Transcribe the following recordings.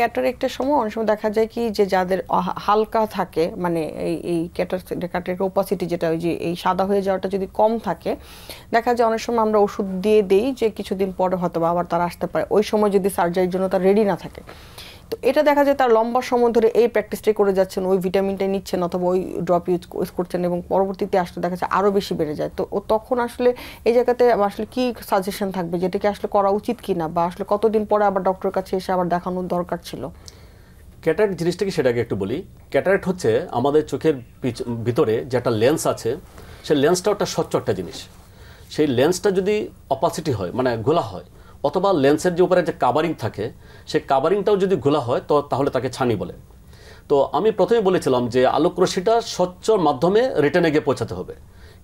ক্যাটারেক্টের সময় অনেক সময় দেখা যায় কি যে যাদের হালকা থাকে মানে এই ক্যাটারেক্টের ওপাসিটি যেটা ওই যে এই সাদা হয়ে যাওয়াটা যদি কম থাকে দেখা যায় অনেক সময় আমরা ওষুধ দিয়ে দেই যে কিছুদিন পরে হয়তো আবার তার আসতে পারে, ওই সময় যদি সার্জারির জন্য তার রেডি না থাকে। তো এটা দেখা যায় তার লম্বা সময় ধরে এই প্র্যাকটিসটাই করে যাচ্ছেন, ওই ভিটামিনটাই নিচ্ছেন অথবা ওই ড্রপ ইউজ করছেন এবং পরবর্তীতে আসলে দেখা যাচ্ছে আরও বেশি বেড়ে যায়। তো ও তখন আসলে এই জায়গাতে আসলে কি সাজেশন থাকবে যেটাকে আসলে করা উচিত কিনা, বা আসলে কতদিন পরে আবার ডক্টরের কাছে এসে আবার দেখানোর দরকার ছিল? ক্যাটারেক্ট জিনিসটা কি সেটাকে একটু বলি। ক্যাটারেক্ট হচ্ছে আমাদের চোখের ভিতরে যে একটা লেন্স আছে, সেই লেন্সটাও একটা স্বচ্ছ একটা জিনিস। সেই লেন্সটা যদি অপাসিটি হয় মানে ঘোলা হয়, অথবা লেন্সের যে উপরে যে কাভারিং থাকে সেই কাভারিংটাও যদি ঘোলা হয় তো তাহলে তাকে ছানি বলে। তো আমি প্রথমে বলেছিলাম যে আলোকরশ্মিটা স্বচ্ছ মাধ্যমে রেটিনায় গিয়ে পৌঁছাতে হবে,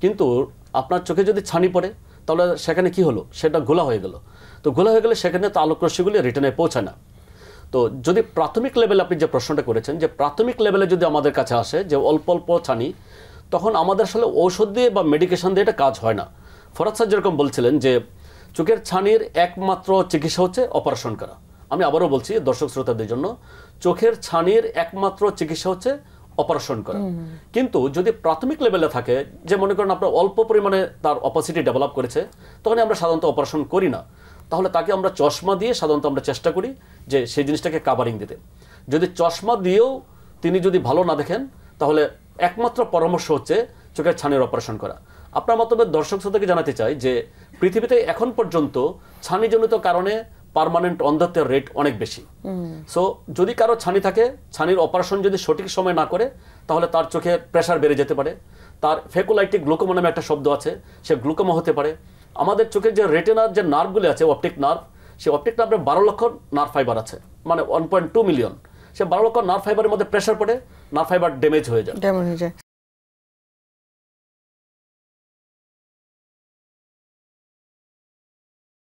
কিন্তু আপনার চোখে যদি ছানি পড়ে তাহলে সেখানে কি হলো, সেটা ঘোলা হয়ে গেল। তো ঘোলা হয়ে গেলে সেখানে তো আলোকরশ্মিগুলি রেটিনায় পৌঁছায় না। তো যদি প্রাথমিক লেভেলে আপনি যে প্রশ্নটা করেছেন, যে প্রাথমিক লেভেলে যদি আমাদের কাছে আসে যে অল্প অল্প ছানি, তখন আমাদের আসলে ঔষধ দিয়ে বা মেডিকেশন দিয়ে এটা কাজ হয় না। ফরাদ স্যার যেরকম বলছিলেন যে চোখের ছানির একমাত্র চিকিৎসা হচ্ছে অপারেশন করা। আমি আবারও বলছি দর্শক শ্রোতাদের জন্য, চোখের ছানির একমাত্র চিকিৎসা হচ্ছে অপারেশন করা। কিন্তু যদি প্রাথমিক লেভেলে থাকে, যে মনে করেন আপনার অল্প পরিমাণে তার অপাসিটি ডেভেলপ করেছে, তখন আমরা সাধারণত অপারেশন করি না। তাহলে তাকে আমরা চশমা দিয়ে সাধারণত আমরা চেষ্টা করি যে সেই জিনিসটাকে কাভারিং দিতে। যদি চশমা দিয়েও তিনি যদি ভালো না দেখেন, তাহলে একমাত্র পরামর্শ হচ্ছে চোখের ছানির অপারেশন করা। আপনার মাধ্যমে দর্শক শ্রোতাকে জানাতে চাই যে পৃথিবীতে এখন পর্যন্ত ছানিজনিত কারণে পার্মানেন্ট অন্ধত্বের রেট অনেক বেশি। সো যদি কারো ছানি থাকে, ছানির অপারেশন যদি সঠিক সময় না করে, তাহলে তার চোখে প্রেশার বেড়ে যেতে পারে, তার ফেকোলাইটিক গ্লুকোমা নামে একটা শব্দ আছে, সে গ্লুকোমা হতে পারে। আমাদের চোখের যে রেটিনার যে নার্ভগুলি আছে, অপটিক নার্ভ, সেই অপটিক নার্ভের 12 লক্ষ নার্ভ ফাইবার আছে, মানে 1.2 মিলিয়ন। সে 12 লক্ষ নার্ভ ফাইবারের মধ্যে প্রেশার পড়ে নার্ভ ফাইবার ড্যামেজ হয়ে যায়।